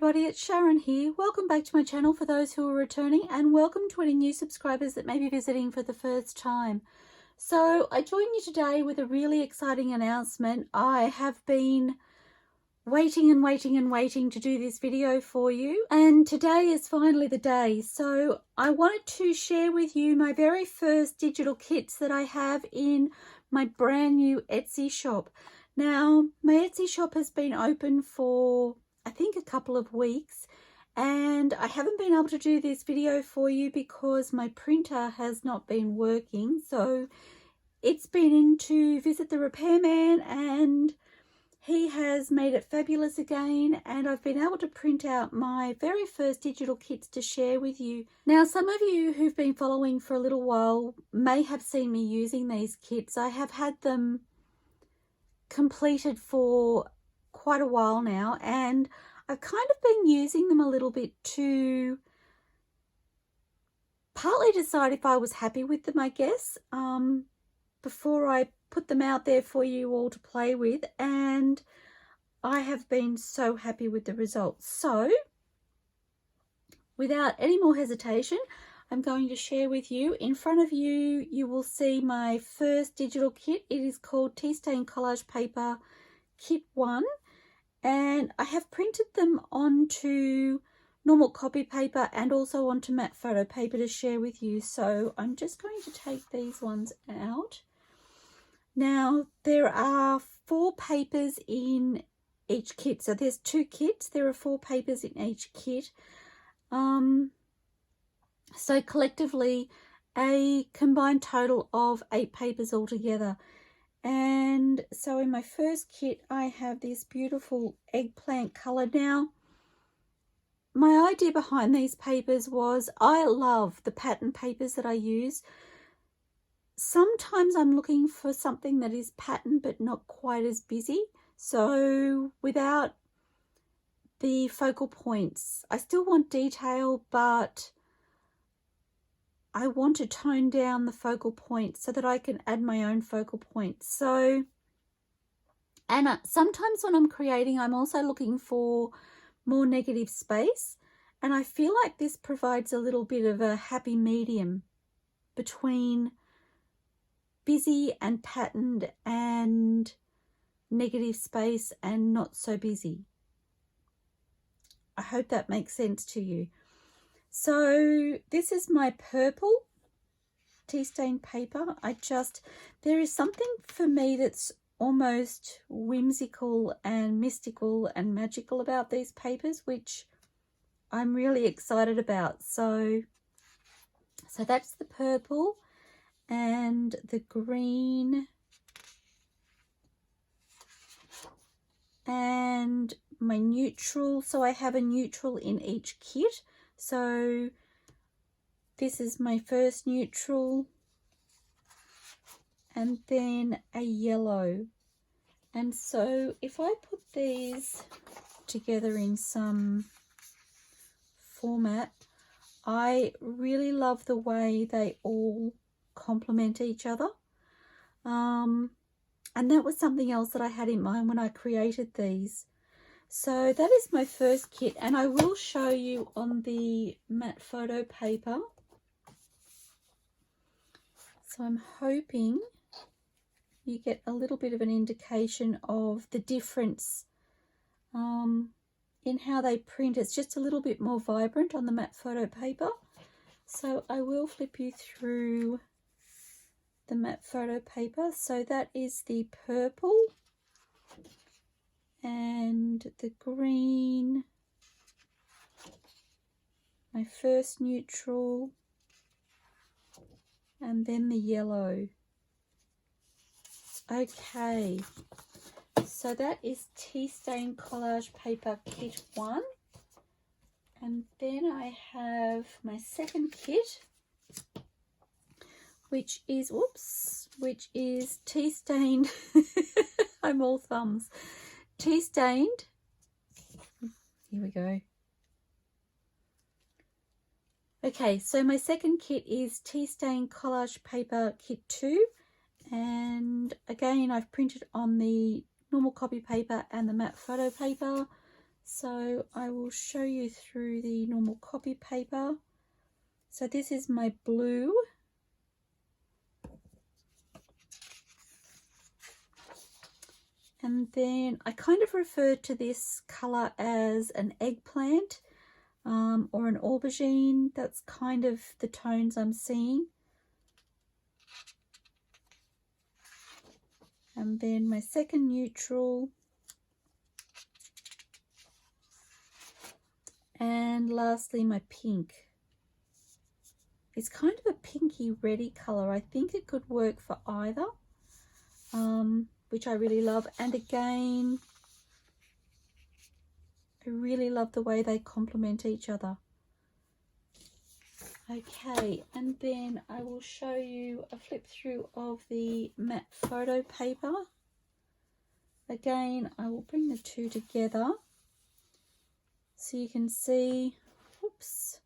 everybody, it's Sharon here. Welcome back to my channel for those who are returning, and welcome to any new subscribers that may be visiting for the first time. So I join you today with a really exciting announcement. I have been waiting to do this video for you, and today is finally the day. So I wanted to share with you my very first digital kits that I have in my brand new Etsy shop. Now, my Etsy shop has been open for I think a couple of weeks, and I haven't been able to do this video for you because my printer has not been working. So it's been in to visit the repairman, and he has made it fabulous again, and I've been able to print out my very first digital kits to share with you. Now, some of you who've been following for a little while may have seen me using these kits. I have had them completed for quite a while now, and I've kind of been using them a little bit to partly decide if I was happy with them, I guess, before I put them out there for you all to play with, and I have been so happy with the results. So without any more hesitation, I'm going to share with you. In front of you, you will see my first digital kit. It is called Tea Stain Collage Paper Kit 1. And I have printed them onto normal copy paper and also onto matte photo paper to share with you. So I'm just going to take these ones out. Now, there are 4 papers in each kit. So there's 2 kits. There are 4 papers in each kit. So collectively, a combined total of 8 papers altogether. And so in my first kit, I have this beautiful eggplant colour. Now, my idea behind these papers was I love the pattern papers that I use. Sometimes I'm looking for something that is pattern but not quite as busy. So without the focal points, I still want detail, but I want to tone down the focal points so that I can add my own focal points. So, and sometimes when I'm creating, I'm also looking for more negative space. And I feel like this provides a little bit of a happy medium between busy and patterned and negative space and not so busy. I hope that makes sense to you. So this is my purple tea stain paper. There is something for me that's almost whimsical and mystical and magical about these papers, which I'm really excited about. So that's the purple and the green and my neutral. So I have a neutral in each kit. So this is my first neutral, and then a yellow. And so if I put these together in some format, I really love the way they all complement each other. And that was something else that I had in mind when I created these. So that is my first kit, and I will show you on the matte photo paper. So I'm hoping you get a little bit of an indication of the difference in how they print. It's just a little bit more vibrant on the matte photo paper. So I will flip you through the matte photo paper. So that is the purple and the green, my first neutral, and then the yellow. Okay, so that is Tea Stain Collage Paper Kit 1. And then I have my second kit, which is Tea Stained, I'm all thumbs, Tea Stained, here we go. Okay, so my second kit is Tea Stain Collage Paper Kit 2, and again I've printed on the normal copy paper and the matte photo paper. So I will show you through the normal copy paper. So this is my blue. And then I kind of refer to this colour as an eggplant or an aubergine. That's kind of the tones I'm seeing. And then my second neutral. And lastly, my pink. It's kind of a pinky reddy colour. I think it could work for either, which I really love. And again, I really love the way they complement each other. Okay, and then I will show you a flip through of the matte photo paper. Again, I will bring the two together so you can see, oops,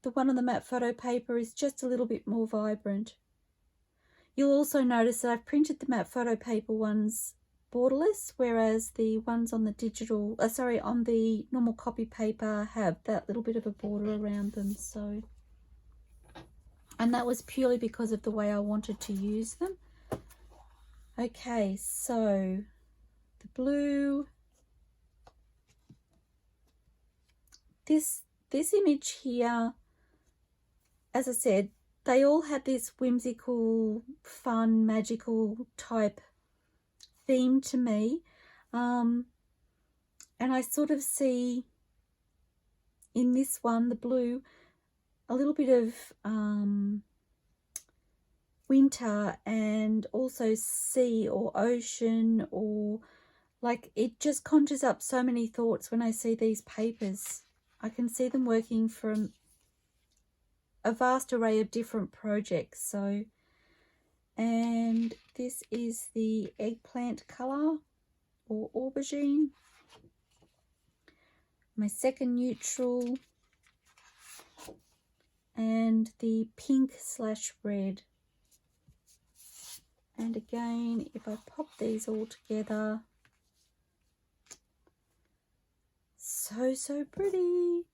the one on the matte photo paper is just a little bit more vibrant. You'll also notice that I've printed the matte photo paper ones borderless, whereas the ones on the digital, on the normal copy paper have that little bit of a border around them. So, and that was purely because of the way I wanted to use them. Okay, so the blue, this image here, as I said, they all had this whimsical, fun, magical type theme to me, and I sort of see in this one, the blue, a little bit of winter and also sea or ocean, or like it just conjures up so many thoughts when I see these papers. I can see them working from a vast array of different projects. So, and this is the eggplant colour or aubergine, my second neutral, and the pink / red. And again, if I pop these all together, so pretty.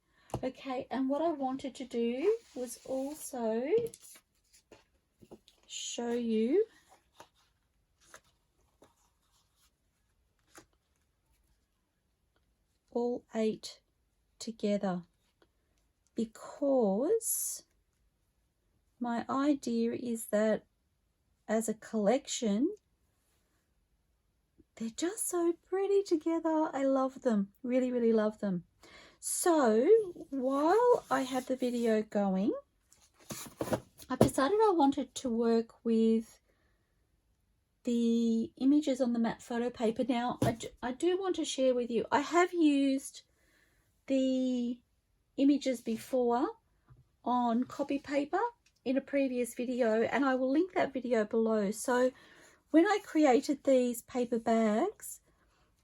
Okay, and what I wanted to do was also show you all 8 together, because my idea is that as a collection, they're just so pretty together. I love them, really love them. So while I have the video going, I've decided I wanted to work with the images on the matte photo paper. Now, I do want to share with you, I have used the images before on copy paper in a previous video, and I will link that video below. So when I created these paper bags,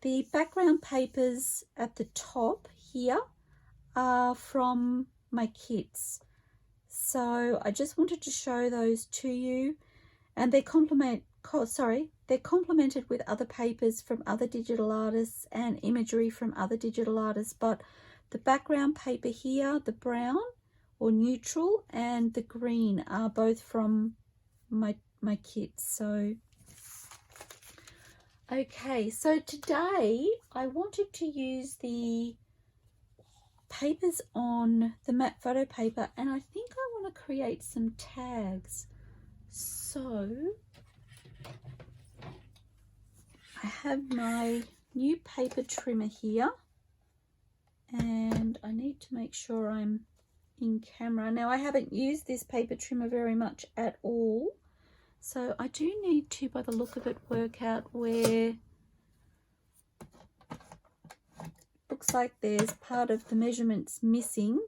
the background papers at the top here are from my kits. So I just wanted to show those to you, and they're complemented with other papers from other digital artists and imagery from other digital artists. But the background paper here, the brown or neutral, and the green are both from my kits. So okay, so today I wanted to use the papers on the matte photo paper, and I think I want to create some tags. So I have my new paper trimmer here, and I need to make sure I'm in camera. Now, I haven't used this paper trimmer very much at all, so I do need to, by the look of it, work out where. Looks like there's part of the measurements missing.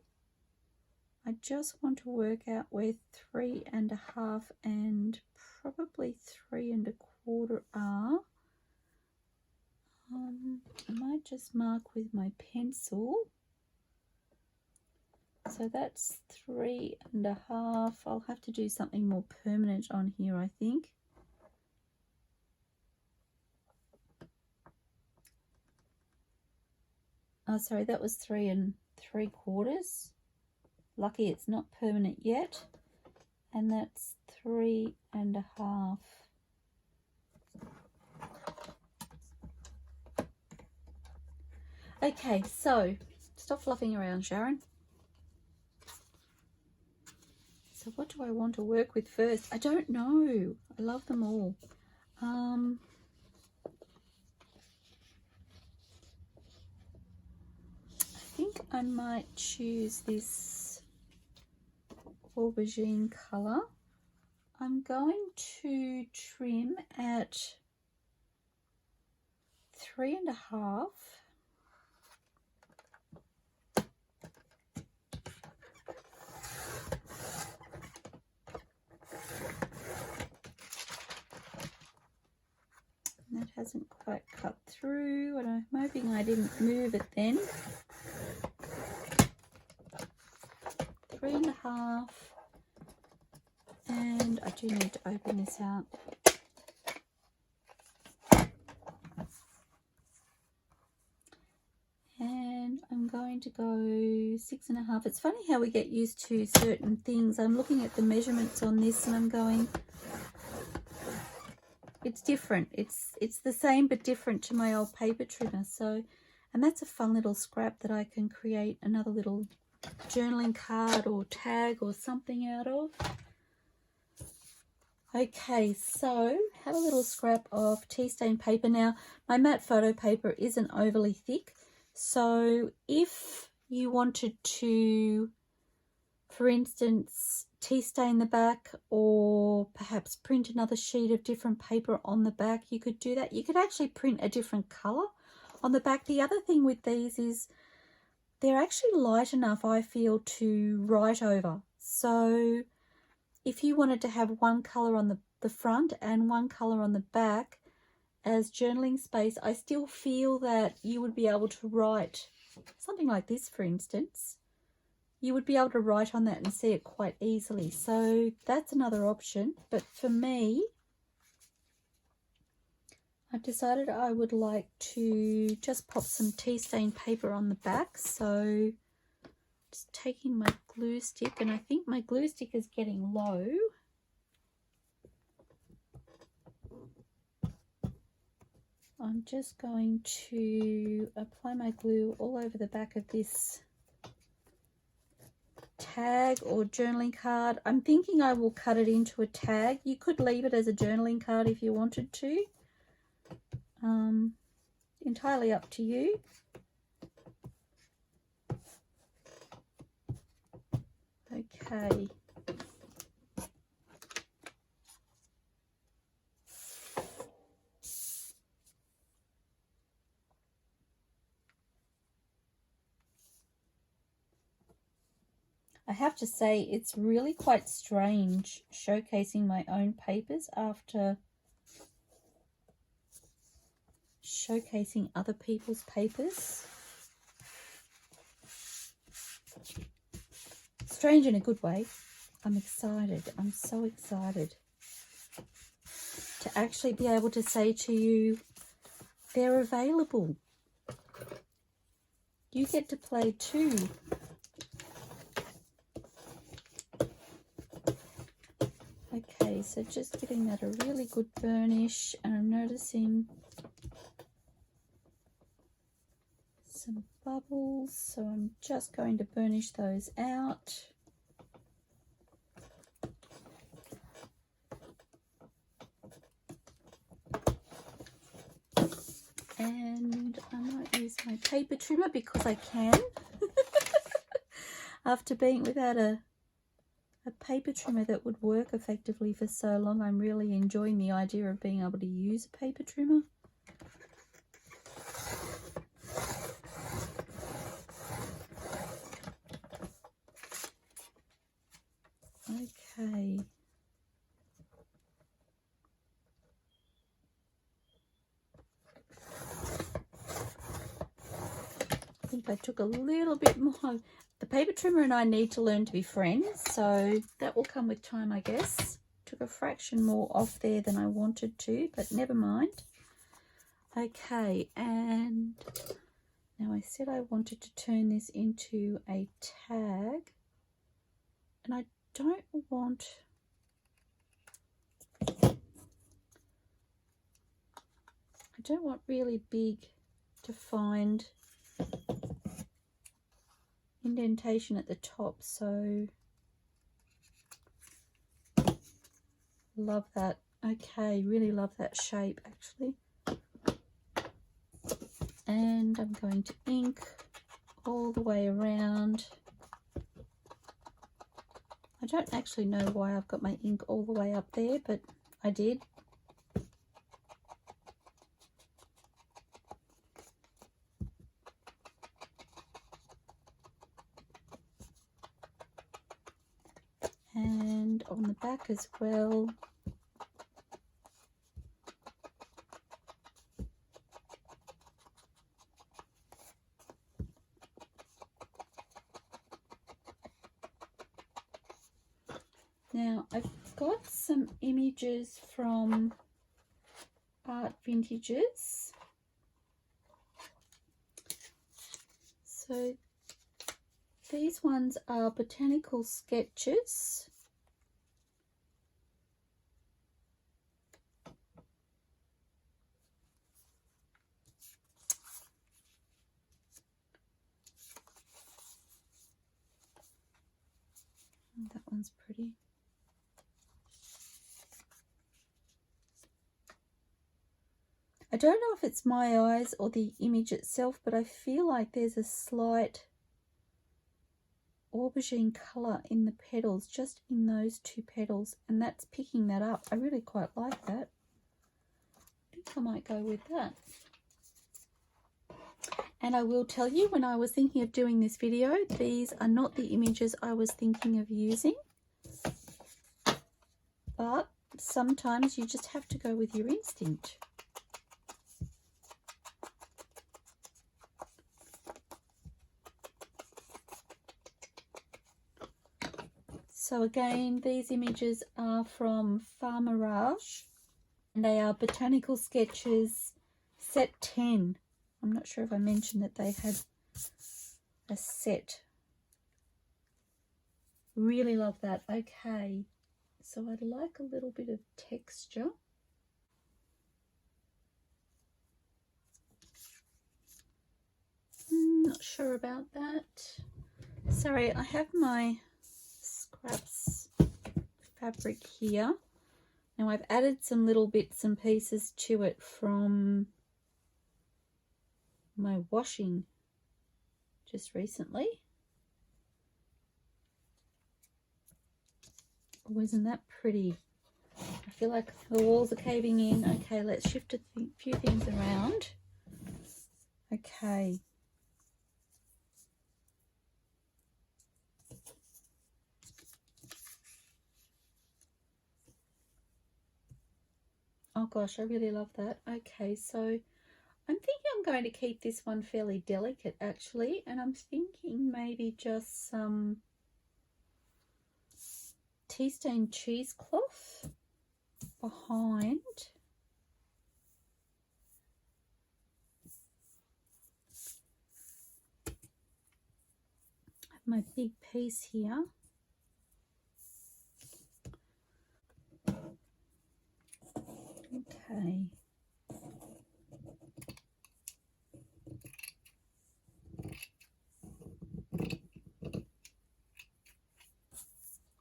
I just want to work out where 3.5 and probably 3.25 are. I might just mark with my pencil. So that's 3.5. I'll have to do something more permanent on here, I think. Oh, sorry, that was 3 3/4. Lucky it's not permanent yet. And that's 3 1/2. Okay, so stop fluffing around, Sharon. So what do I want to work with first? I don't know. I love them all. I think I might choose this aubergine colour. I'm going to trim at 3 1/2. That hasn't quite cut through, and I'm hoping I didn't move it then. 3 1/2, and I do need to open this out. And I'm going to go 6 1/2. It's funny how we get used to certain things. I'm looking at the measurements on this and I'm going, it's different. It's the same but different to my old paper trimmer. So, and that's a fun little scrap that I can create another little journaling card or tag or something out of. Okay, so have a little scrap of tea stain paper. Now, my matte photo paper isn't overly thick, so if you wanted to, for instance, tea stain the back or perhaps print another sheet of different paper on the back, you could do that. You could actually print a different colour on the back. The other thing with these is they're actually light enough, I feel, to write over. So if you wanted to have one colour on the front and one colour on the back as journaling space, I still feel that you would be able to write something like this, for instance. You would be able to write on that and see it quite easily. So that's another option. But for me, I've decided I would like to just pop some tea stain paper on the back. So just taking my glue stick, and I think my glue stick is getting low. I'm just going to apply my glue all over the back of this tag or journaling card. I'm thinking I will cut it into a tag. You could leave it as a journaling card if you wanted to. Entirely up to you. Okay. I have to say it's really quite strange showcasing my own papers after showcasing other people's papers. Strange in a good way. I'm excited. I'm so excited to actually be able to say to you, they're available. You get to play too. Okay, so just giving that a really good burnish, and I'm noticing some bubbles, so I'm just going to burnish those out. And I might use my paper trimmer because I can. After being without a paper trimmer that would work effectively for so long, I'm really enjoying the idea of being able to use a paper trimmer. Okay. I think I took a little bit more. The paper trimmer and I need to learn to be friends, so that will come with time, I guess. Took a fraction more off there than I wanted to, but never mind. Okay, and Now I said I wanted to turn this into a tag, and I don't want really big defined indentation at the top, so love that. Okay, really love that shape actually. And I'm going to ink all the way around. I don't actually know why I've got my ink all the way up there, but I did. And on the back as well. Now I've got some images from Art Vintages. So these ones are botanical sketches. Oh, that one's pretty. I don't know if it's my eyes or the image itself, but I feel like there's a slight aubergine colour in the petals, just in those two petals, and that's picking that up. I really quite like that. I think I might go with that. And I will tell you, when I was thinking of doing this video, these are not the images I was thinking of using. But sometimes you just have to go with your instinct. So again, these images are from Farmerage, and they are Botanical Sketches set 10. I'm not sure if I mentioned that they had a set. Really love that. Okay, so I'd like a little bit of texture. Not sure about that. Sorry, I have my scraps fabric here. Now I've added some little bits and pieces to it from my washing just recently. Oh, isn't that pretty? I feel like the walls are caving in. Okay, let's shift a few things around. Okay. Oh gosh, I really love that. Okay, so I'm thinking I'm going to keep this one fairly delicate actually, and I'm thinking maybe just some tea stain cheesecloth behind. I have my big piece here. Okay.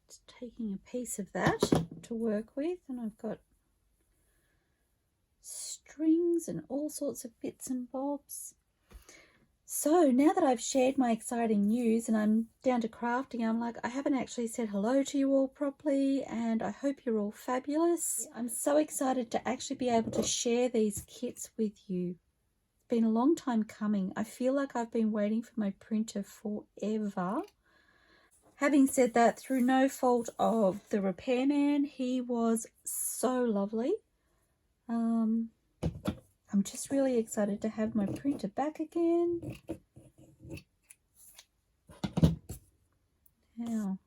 Just taking a piece of that to work with, and I've got strings and all sorts of bits and bobs. So now that I've shared my exciting news and I'm down to crafting, I'm like, I haven't actually said hello to you all properly, and I hope you're all fabulous. I'm so excited to actually be able to share these kits with you. It's been a long time coming. I feel like I've been waiting for my printer forever. Having said that, through no fault of the repairman, he was so lovely. I'm just really excited to have my printer back again. Now,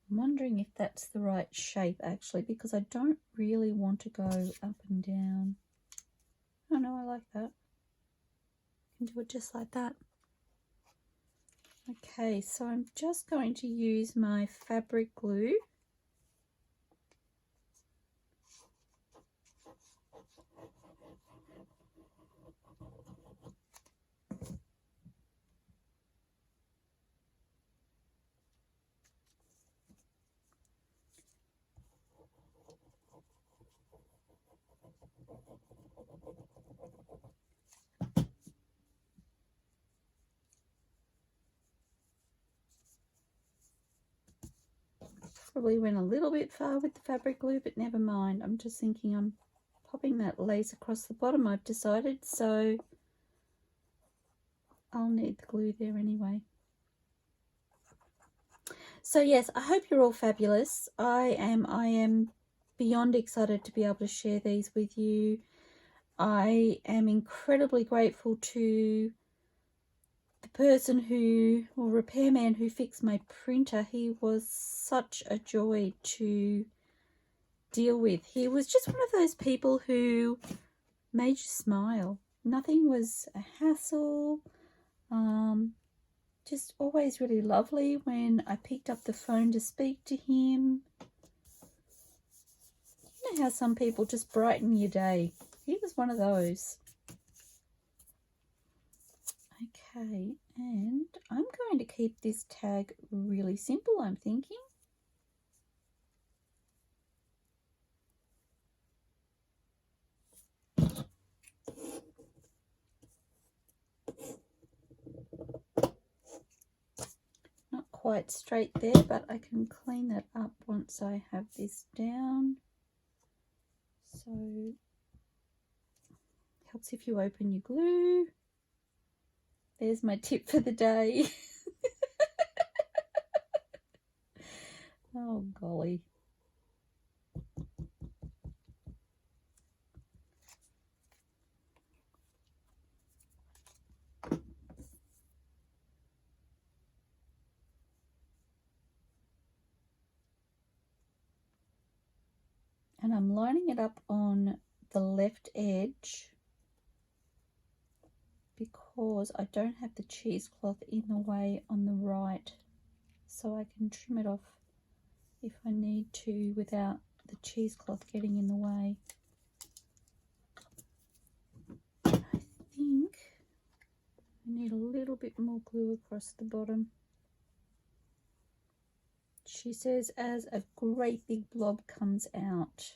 I'm wondering if that's the right shape actually, because I don't really want to go up and down. Oh no, I like that. I can do it just like that. Okay, so I'm just going to use my fabric glue. Probably went a little bit far with the fabric glue, but never mind. I'm just thinking I'm popping that lace across the bottom, I've decided, so I'll need the glue there anyway. So yes, I hope you're all fabulous. I am beyond excited to be able to share these with you. I am incredibly grateful to the person who, or repairman who fixed my printer. He was such a joy to deal with. He was just one of those people who made you smile. Nothing was a hassle. Just always really lovely when I picked up the phone to speak to him. You know how some people just brighten your day? He was one of those. Okay, and I'm going to keep this tag really simple, I'm thinking. Not quite straight there, but I can clean that up once I have this down. So, helps if you open your glue. There's my tip for the day. Oh, golly. And I'm lining it up on the left edge because I don't have the cheesecloth in the way on the right, so I can trim it off if I need to without the cheesecloth getting in the way. I think I need a little bit more glue across the bottom. She says as a great big blob comes out.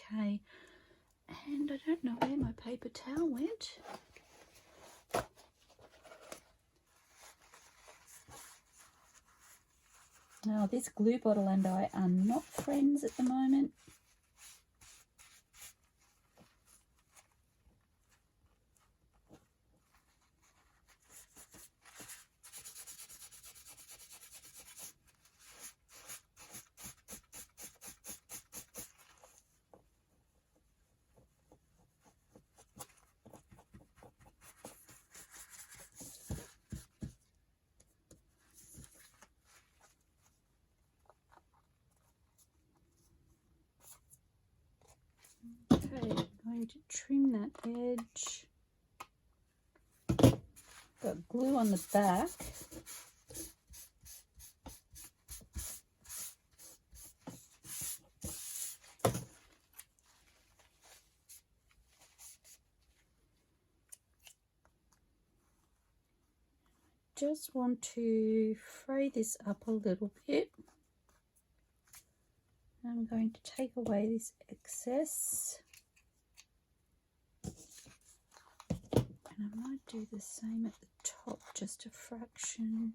Okay, and I don't know where my paper towel went. Now, this glue bottle and I are not friends at the moment. Okay, I'm going to trim that edge. Got glue on the back. Just want to fray this up a little bit. I'm going to take away this excess. And I might do the same at the top, just a fraction.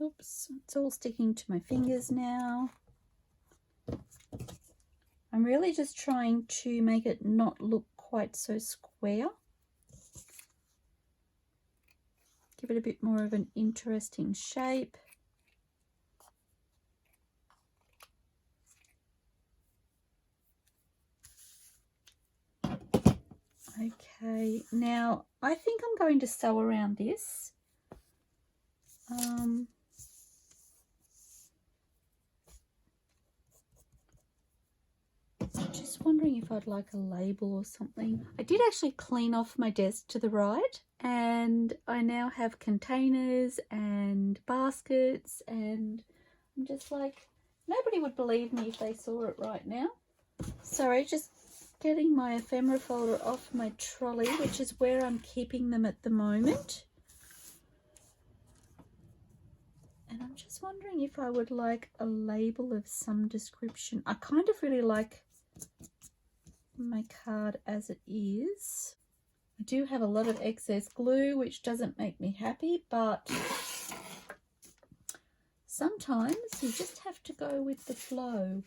Oops, it's all sticking to my fingers now. I'm really just trying to make it not look quite so square. give it a bit more of an interesting shape. Okay, now I think I'm going to sew around this. Just wondering if I'd like a label or something. I did actually clean off my desk to the right, and I now have containers and baskets, and I'm just like, nobody would believe me if they saw it right now. Sorry, just getting my ephemera folder off my trolley, which is where I'm keeping them at the moment. And I'm just wondering if I would like a label of some description. I kind of really like my card as it is. I do have a lot of excess glue, which doesn't make me happy, but sometimes you just have to go with the flow.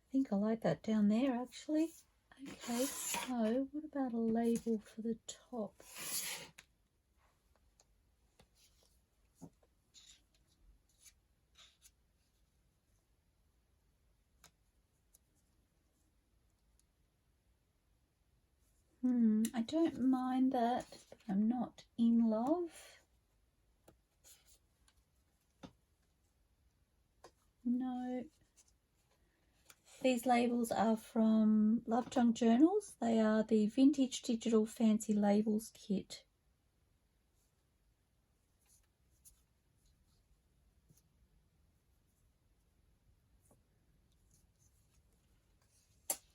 I think I like that down there actually. Okay, so what about a label for the top? I don't mind that, but I'm not in love. No. These labels are from Love Junk Journals. They are the Vintage Digital Fancy Labels Kit.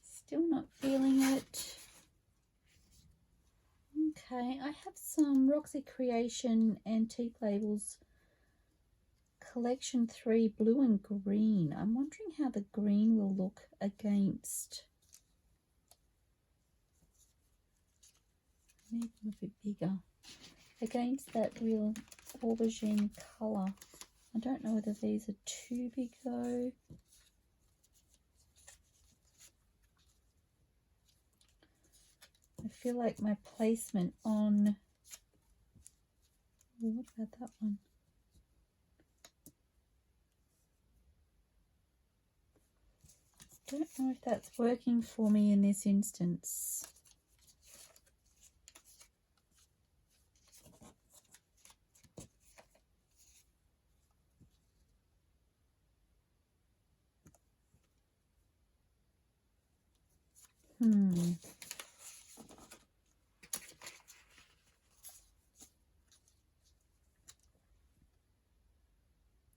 Still not feeling it. Okay, I have some Roxy Creation Antique Labels Collection 3 Blue and Green. I'm wondering how the green will look against. Maybe a bit bigger. Against that real aubergine colour. I don't know whether these are too big though. I feel like my placement on... Oh, what about that one? Don't know if that's working for me in this instance.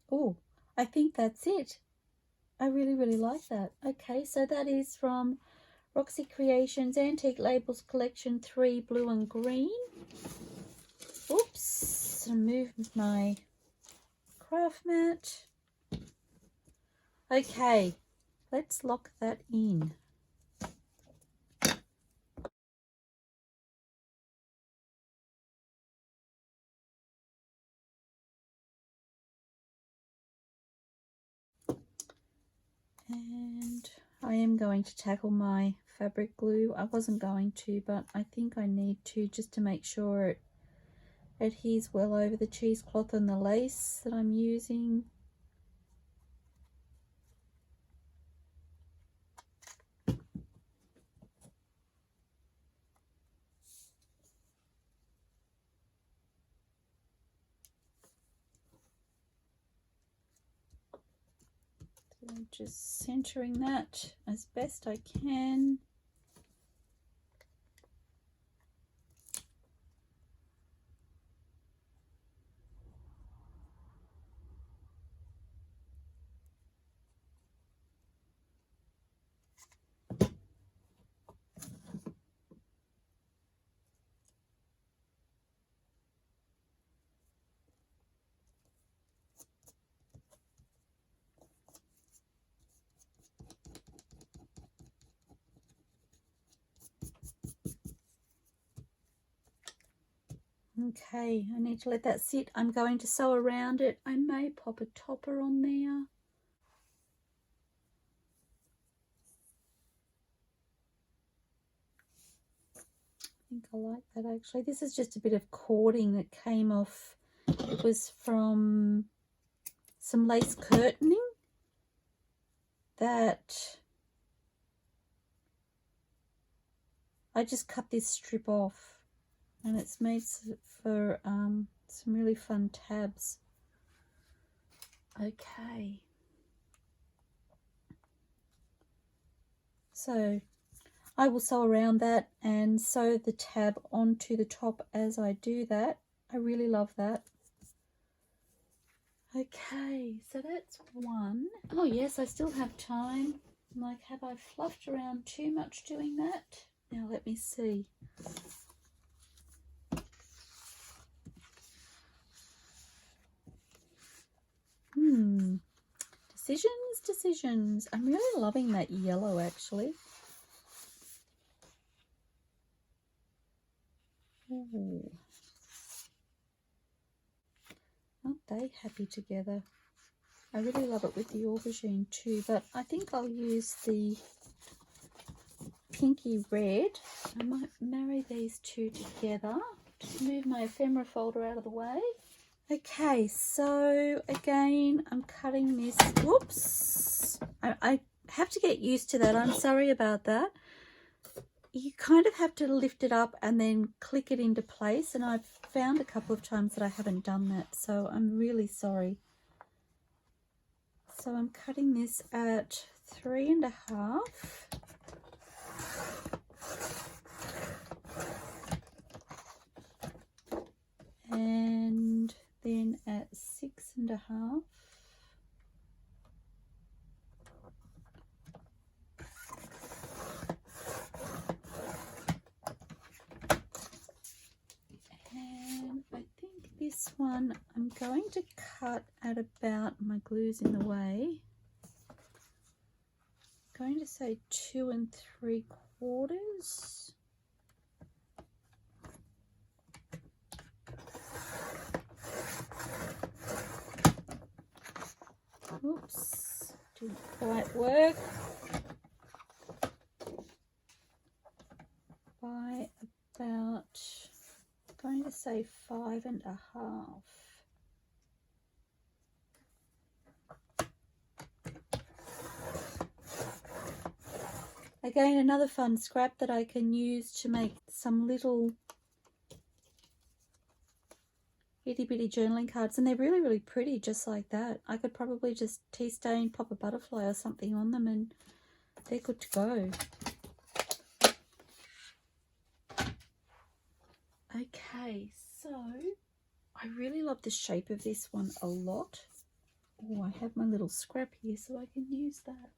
Oh, I think that's it. I really like that. Okay, so that is from Roxy Creations Antique Labels Collection 3 Blue and Green. Oops, I moved my craft mat. Okay, let's lock that in. And I am going to tackle my fabric glue. I wasn't going to, but I think I need to, just to make sure it adheres well over the cheesecloth and the lace that I'm using. So just centering that as best I can. Okay, I need to let that sit. I'm going to sew around it. I may pop a topper on there. I think I like that actually. This is just a bit of cording that came off. It was from some lace curtaining that I just cut this strip off, and it's made for some really fun tabs. Okay, so I will sew around that and sew the tab onto the top as I do that. I really love that. Okay, so that's one. Oh yes, I still have time. Like, have I fluffed around too much doing that? Now let me see. Decisions. I'm really loving that yellow actually. Ooh. Aren't they happy together? I really love it with the aubergine too, but I think I'll use the pinky red. I might marry these two together. Just move my ephemera folder out of the way. Okay, so again, I'm cutting this. Whoops. I have to get used to that. I'm sorry about that. You kind of have to lift it up and then click it into place, and I've found a couple of times that I haven't done that, so I'm really sorry. So I'm cutting this at 3.5. And then at 6.5. And I think this one I'm going to cut at about, my glue's in the way, I'm going to say 2 3/4. Oops, didn't quite work. By about, I'm going to say 5.5. Again, another fun scrap that I can use to make some little itty bitty journaling cards, and they're really, really pretty just like that. I could probably just tea stain, pop a butterfly or something on them, and they're good to go. Okay, so I really love the shape of this one a lot. Oh, I have my little scrap here so I can use that.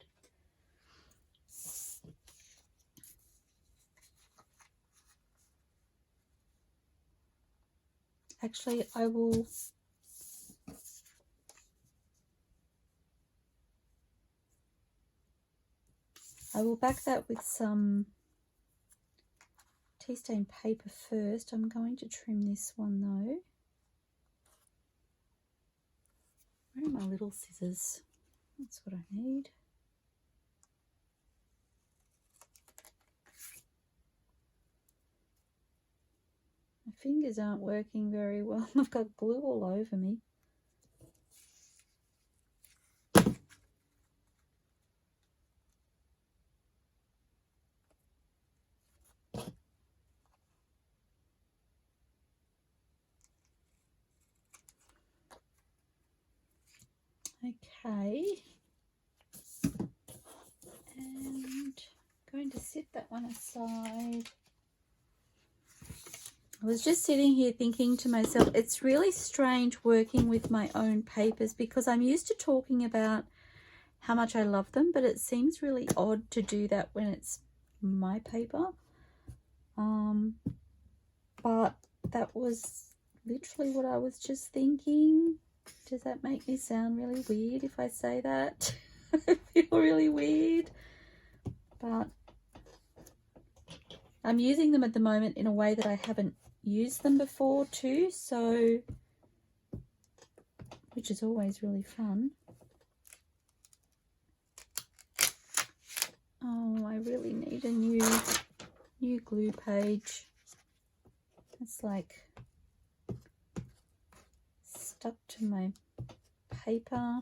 Actually, I will back that with some tea stain paper first. I'm going to trim this one though. Where are my little scissors? That's what I need. My fingers aren't working very well. I've got glue all over me. Okay, and I'm going to set that one aside. I was just sitting here thinking to myself, it's really strange working with my own papers because I'm used to talking about how much I love them, but it seems really odd to do that when it's my paper. But that was literally what I was just thinking. Does that make me sound really weird if I say that? I feel really weird, but I'm using them at the moment in a way that I haven't used them before too, so which is always really fun. Oh, I really need a new glue page. It's like stuck to my paper.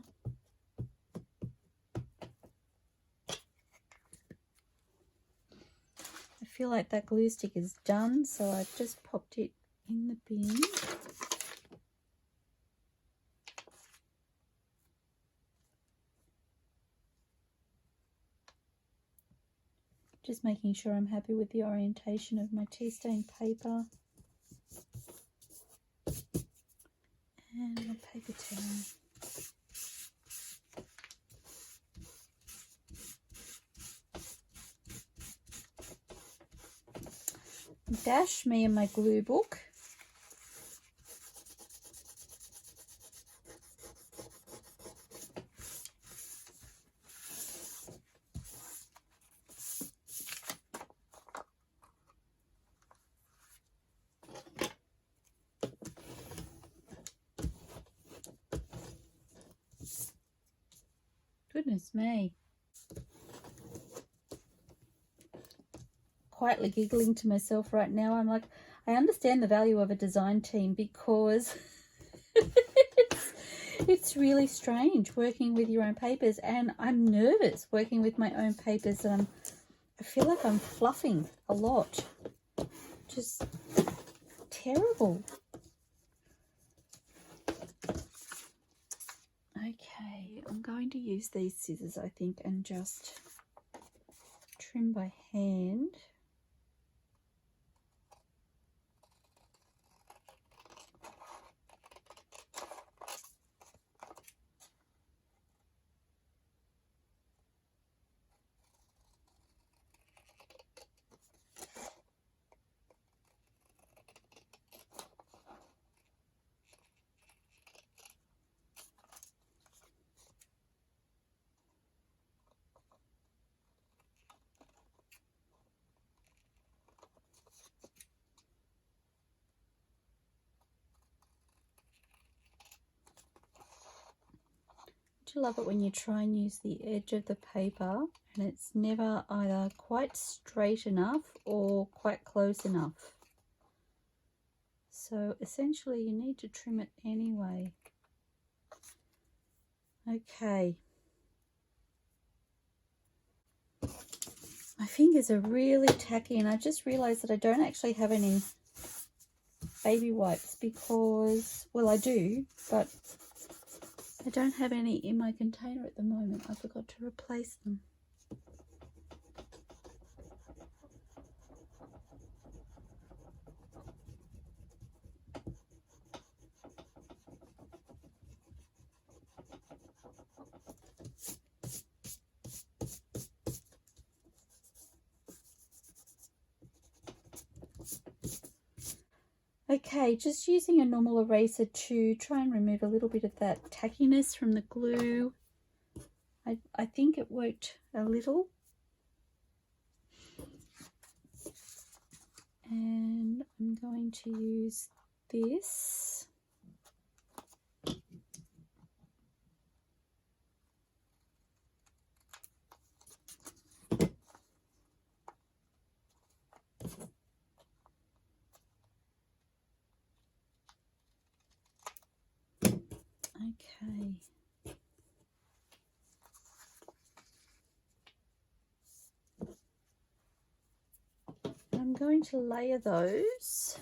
I feel like that glue stick is done, so I've just popped it in the bin. Just making sure I'm happy with the orientation of my tea stain paper. And my paper towel. Dash me and my glue book. Goodness me. Quietly giggling to myself right now. I'm like, I understand the value of a design team, because it's really strange working with your own papers, and I'm nervous working with my own papers, and I feel like I'm fluffing a lot. Just terrible. Okay, I'm going to use these scissors, I think, and just trim by hand. I love it when you try and use the edge of the paper and it's never either quite straight enough or quite close enough. So essentially you need to trim it anyway. Okay. My fingers are really tacky, and I just realized that I don't actually have any baby wipes because, well, I do, but I don't have any in my container at the moment. I forgot to replace them. Okay, just using a normal eraser to try and remove a little bit of that tackiness from the glue. I think it worked a little. And I'm going to use this. Okay. I'm going to layer those.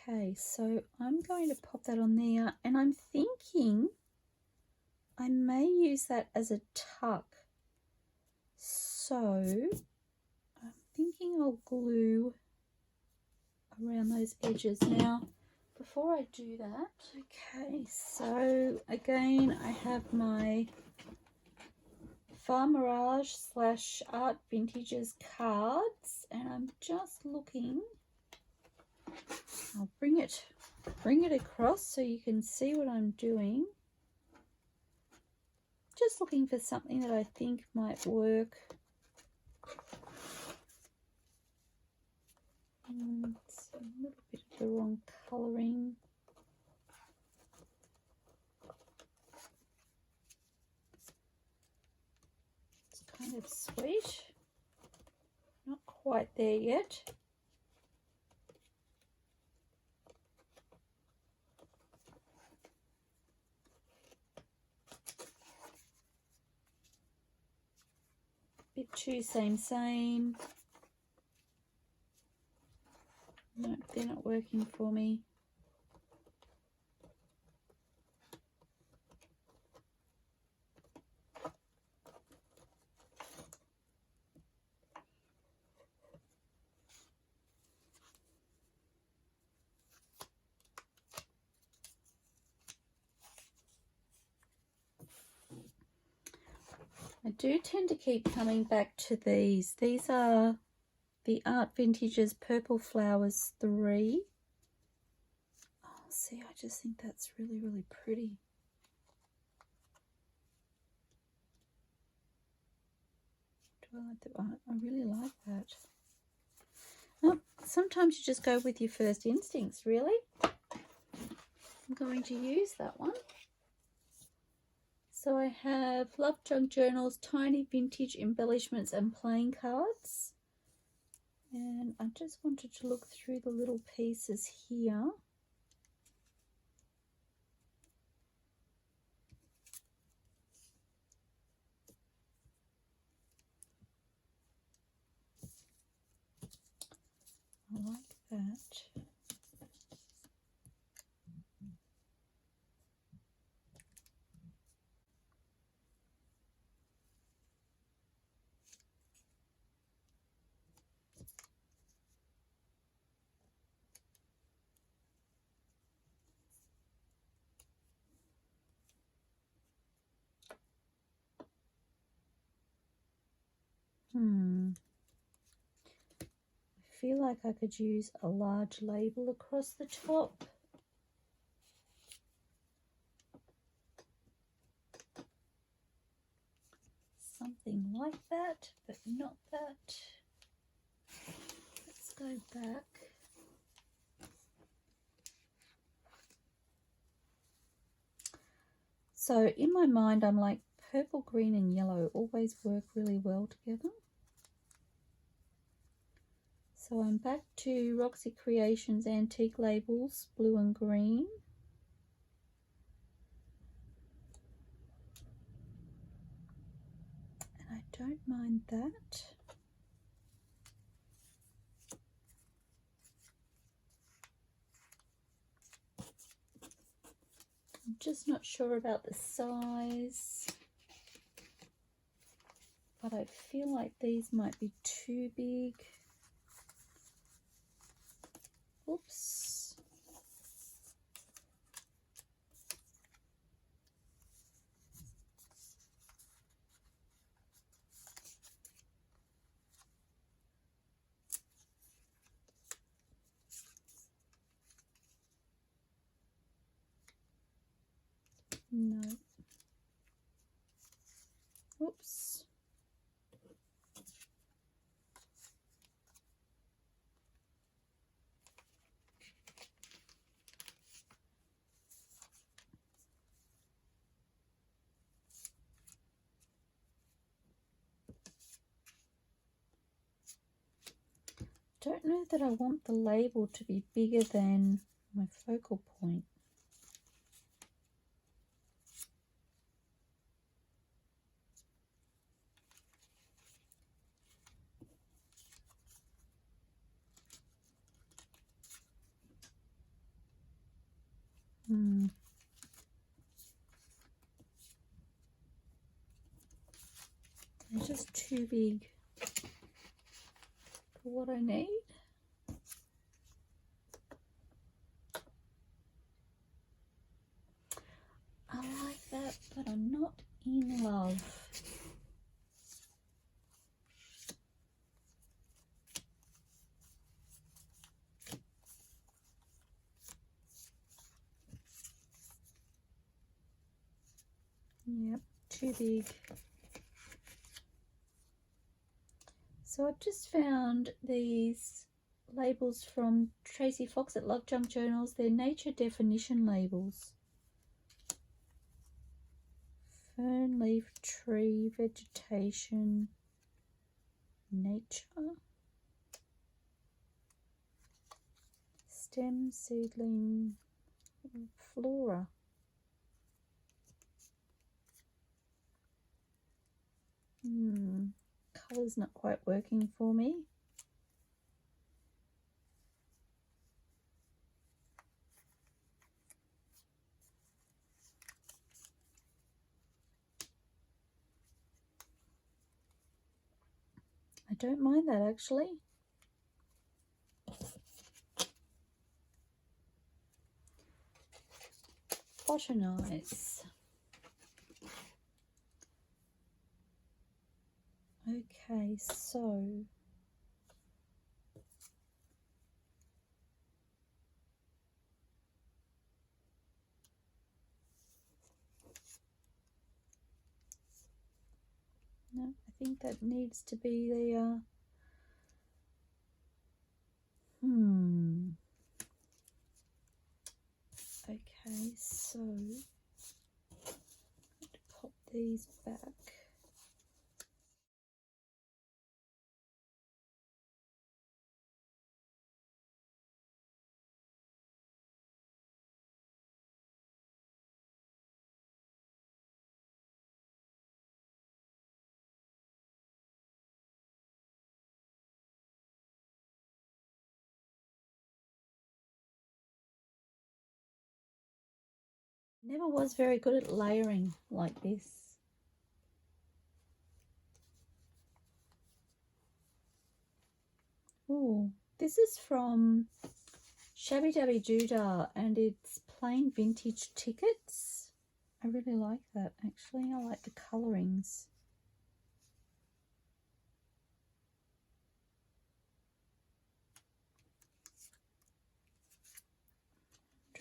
Okay, so I'm going to pop that on there, and I'm thinking I may use that as a tuck. So I'm thinking I'll glue around those edges. Now, before I do that, okay, so again, I have my Farmerage / Art Vintages cards, and I'm just looking. I'll bring it across so you can see what I'm doing. Just looking for something that I think might work. It's a little bit of the wrong colouring. It's kind of sweet. Not quite there yet. Bit too same. No, they're not working for me. I do tend to keep coming back to these. These are the Art Vintages Purple Flowers 3. Oh, see, I just think that's really, really pretty. Do I like that? I really like that. Oh, sometimes you just go with your first instincts, really. I'm going to use that one. So I have Love Junk Journals, Tiny Vintage Embellishments and Playing Cards. And I just wanted to look through the little pieces here. I like that. I feel like I could use a large label across the top. Something like that, but not that. Let's go back. So in my mind, I'm like, purple, green and yellow always work really well together. So I'm back to Roxy Creations Antique Labels, blue and green. And I don't mind that. I'm just not sure about the size, but I feel like these might be too big. Oops. No. Oops. Don't know that I want the label to be bigger than my focal point. They're just too big for what I need. In Love. Yep, too big. So I've just found these labels from Tracy Fox at Love Junk Journals. They're nature definition labels. Fern, leaf, tree, vegetation, nature, stem, seedling, flora. Colour's not quite working for me. I don't mind that actually. Botanize. Okay, so no, I think that needs to be the okay, so pop these back. Never was very good at layering like this. Oh, this is from Shabby Dabby Doodah and it's plain vintage tickets. I really like that actually. I like the colourings.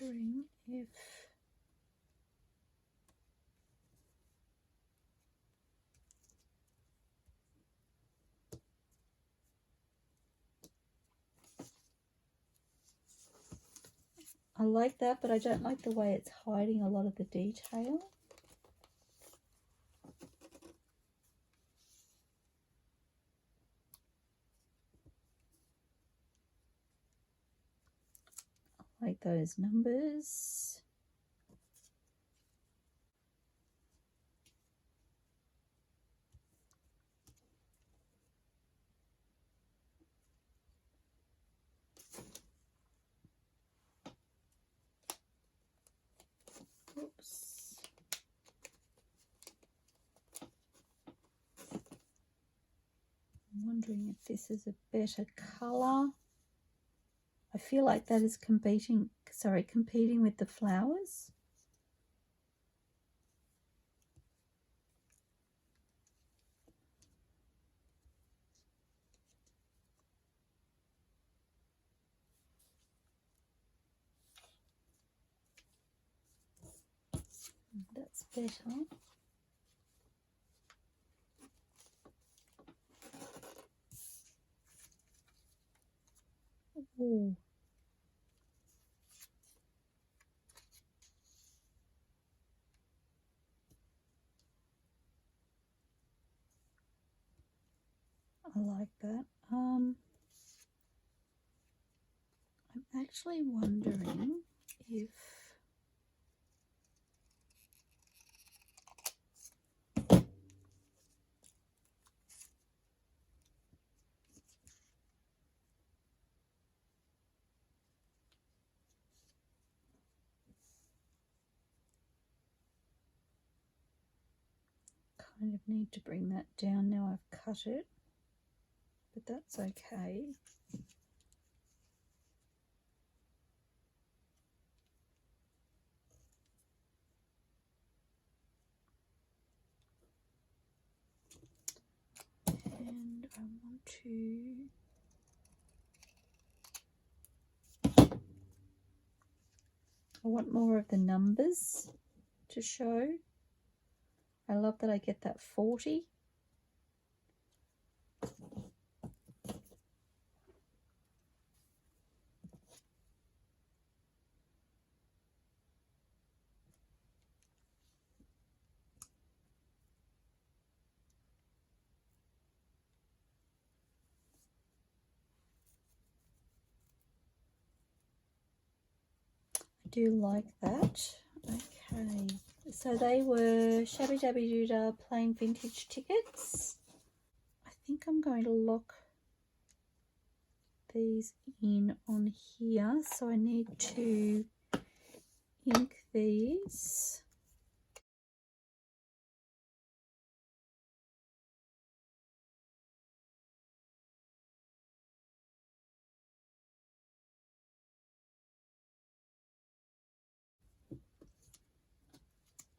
Wondering if I like that, but I don't like the way it's hiding a lot of the detail. I like those numbers. Oops. I'm wondering if this is a better colour. I feel like that is competing with the flowers. That's better. Ooh. I like that. I'm actually wondering if kind of need to bring that down now I've cut it, but that's okay. I want more of the numbers to show. I love that I get that 40. Do like that. Okay, so they were Shabby Dabby Doodah plain vintage tickets. I think I'm going to lock these in on here, so I need to ink these.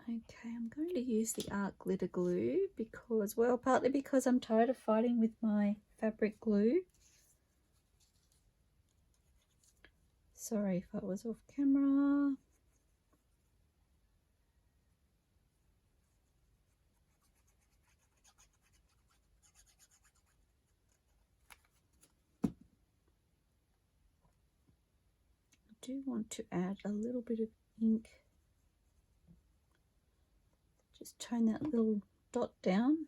Okay, I'm going to use the art glitter glue because, well, partly because I'm tired of fighting with my fabric glue. Sorry if I was off camera. I do want to add a little bit of ink. Just tone that little dot down.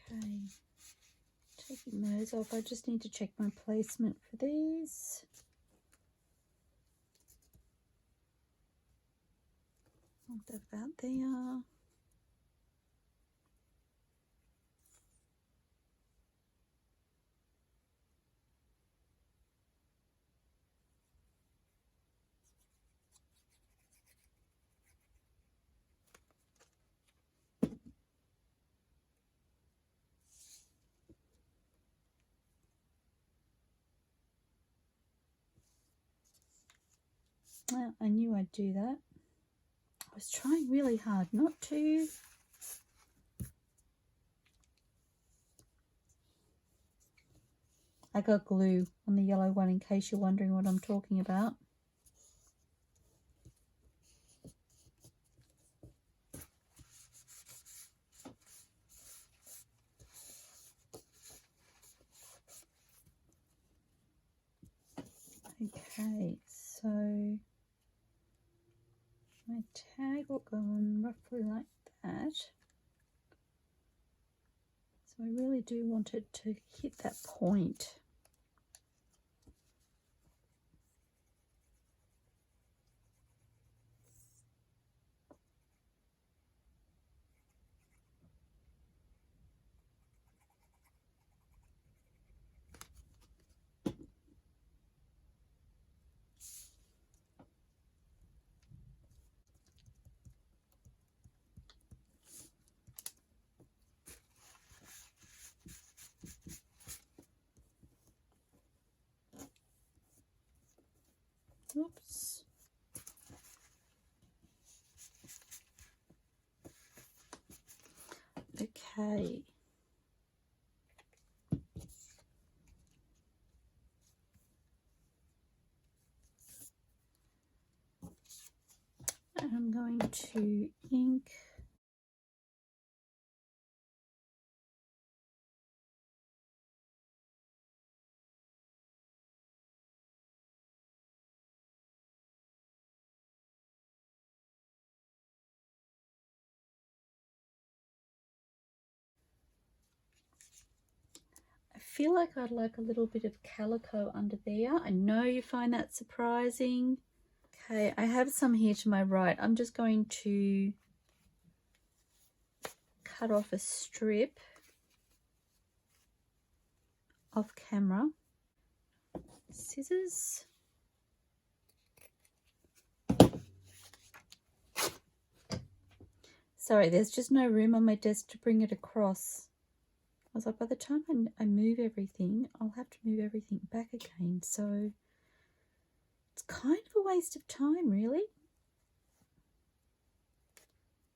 Okay, taking those off, I just need to check my placement for these. Want that about there. Well, I knew I'd do that. I was trying really hard not to. I got glue on the yellow one in case you're wondering what I'm talking about. Okay, so my tag will go on roughly like that. So I really do want it to hit that point. Oops. Okay. And I'm going to ink I feel like I'd like a little bit of calico under there. I know you find that surprising. Okay, I have some here to my right. I'm just going to cut off a strip off camera. Scissors. Sorry, there's just no room on my desk to bring it across. I was like, by the time I move everything, I'll have to move everything back again. So it's kind of a waste of time, really.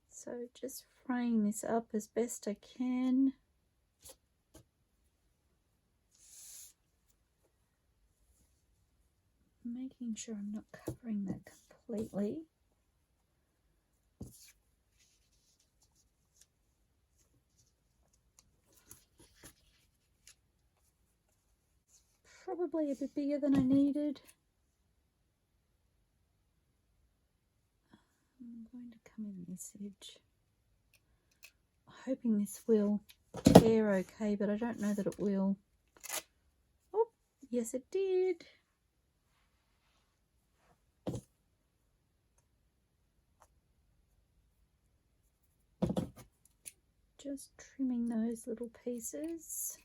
So just fraying this up as best I can. Making sure I'm not covering that completely. Probably a bit bigger than I needed. I'm going to come in this edge. Hoping this will tear okay, but I don't know that it will. Oh, yes it did. Just trimming those little pieces.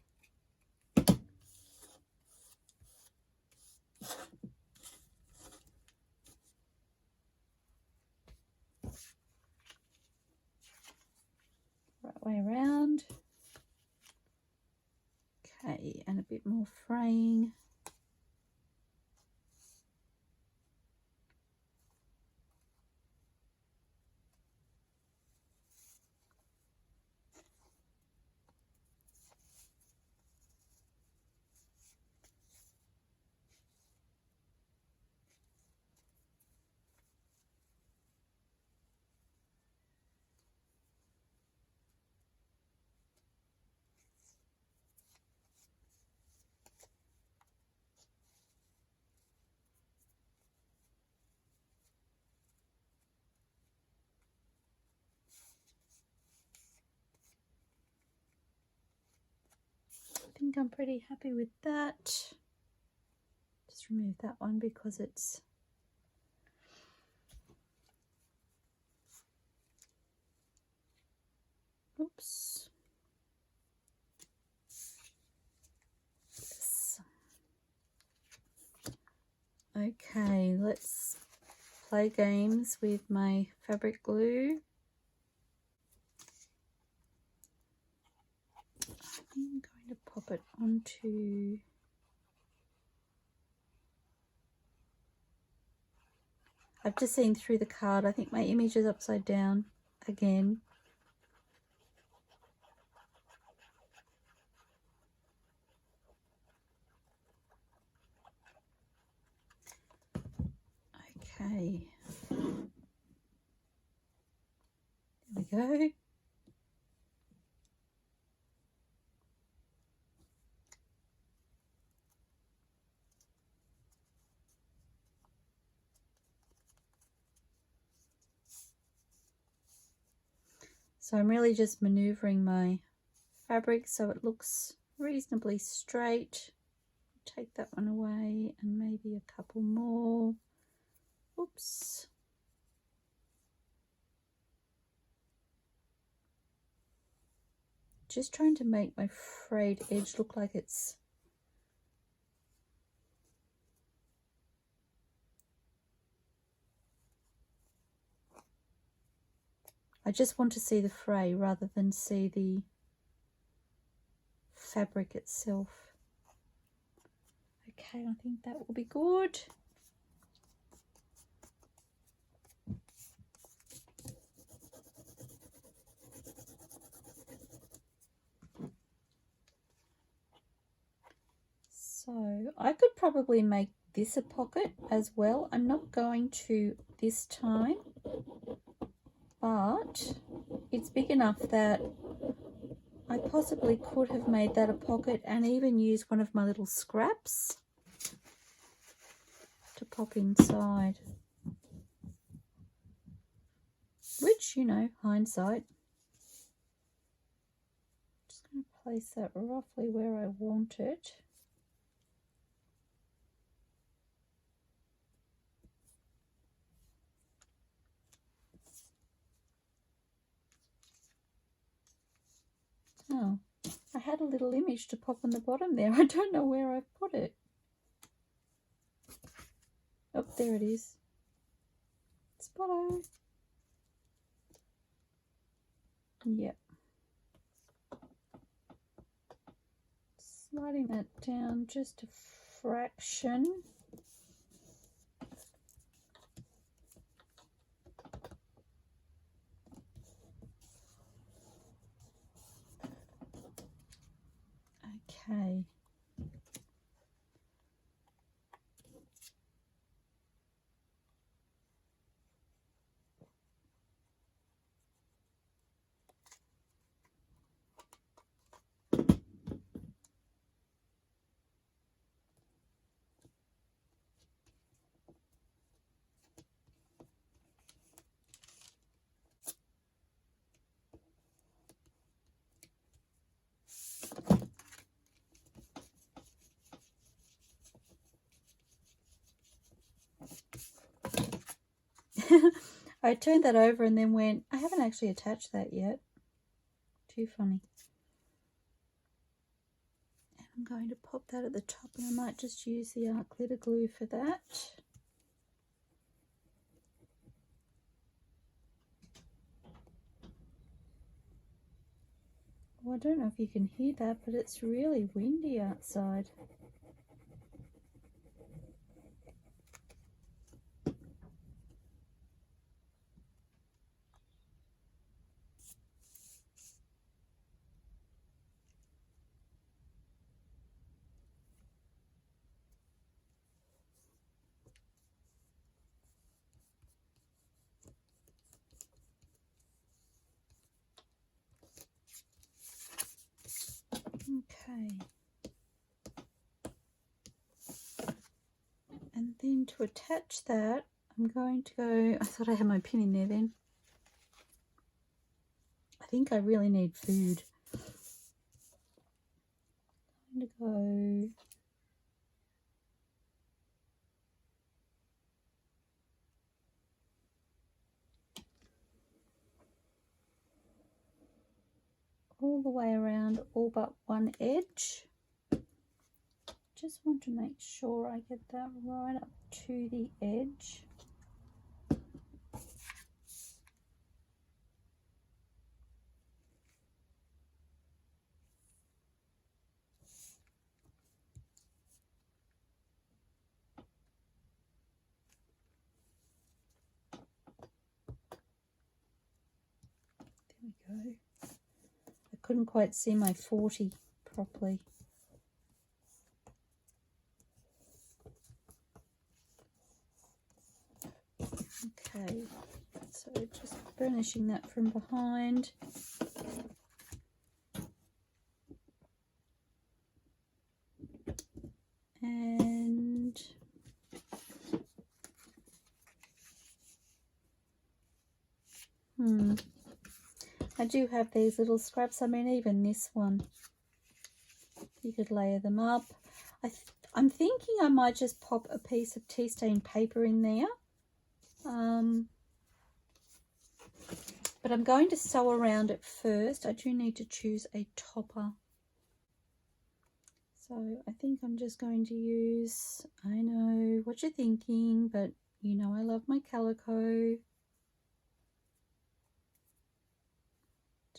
Right way around. Okay, and a bit more fraying. I think I'm pretty happy with that. Just remove that one because it's oops. Yes. Okay, let's play games with my fabric glue. I'm going to pop it onto I've just seen through the card. I think my image is upside down again. Okay. There we go. So I'm really just maneuvering my fabric so it looks reasonably straight. Take that one away and maybe a couple more. Oops. Just trying to make my frayed edge look like it's I just want to see the fray rather than see the fabric itself. Okay, I think that will be good. So I could probably make this a pocket as well. I'm not going to this time, but it's big enough that I possibly could have made that a pocket and even used one of my little scraps to pop inside. Which, you know, hindsight. Just going to place that roughly where I want it. Oh, I had a little image to pop on the bottom there. I don't know where I've put it. Oh, there it is. Spotto. Yep. Sliding that down just a fraction. Okay. I turned that over and then went, I haven't actually attached that yet. Too funny. And I'm going to pop that at the top, and I might just use the art glitter glue for that. Well, I don't know if you can hear that, but it's really windy outside. Okay. And then to attach that, I'm going to go, I thought I had my pin in there then. I think I really need food. I'm going to go all the way around, all but one edge. Just want to make sure I get that right up to the edge. There we go. I couldn't quite see my 40 properly. Okay, so just burnishing that from behind. And I do have these little scraps. I mean, even this one, you could layer them up. I'm thinking I might just pop a piece of tea stain paper in there. But I'm going to sew around it first. I do need to choose a topper. So I think I'm just going to use, I know what you're thinking, but you know I love my calico.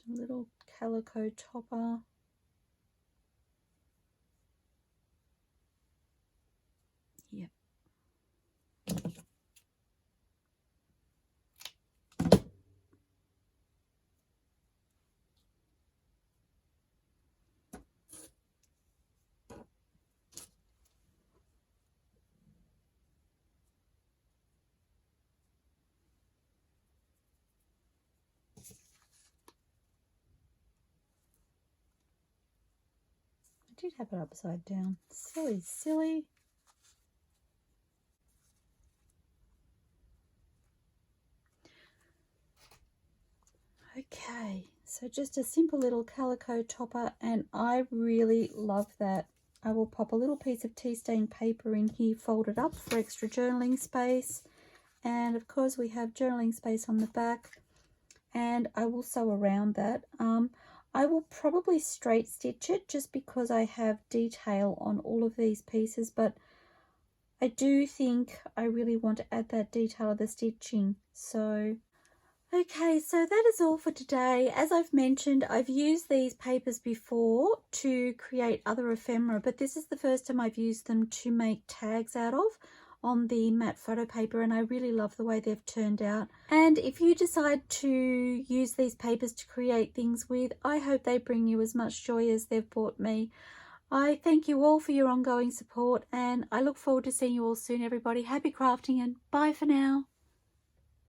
Some little calico topper. Yep. I did have it upside down. Silly, silly. Okay, so just a simple little calico topper, and I really love that. I will pop a little piece of tea stain paper in here, folded up for extra journaling space. And of course we have journaling space on the back, and I will sew around that. I will probably straight stitch it just because I have detail on all of these pieces, but I do think I really want to add that detail of the stitching. So Okay, so that is all for today. As I've mentioned, I've used these papers before to create other ephemera, but this is the first time I've used them to make tags out of on the matte photo paper, and I really love the way they've turned out. And if you decide to use these papers to create things with, I hope they bring you as much joy as they've brought me. I thank you all for your ongoing support, and I look forward to seeing you all soon, everybody. Happy crafting, and bye for now.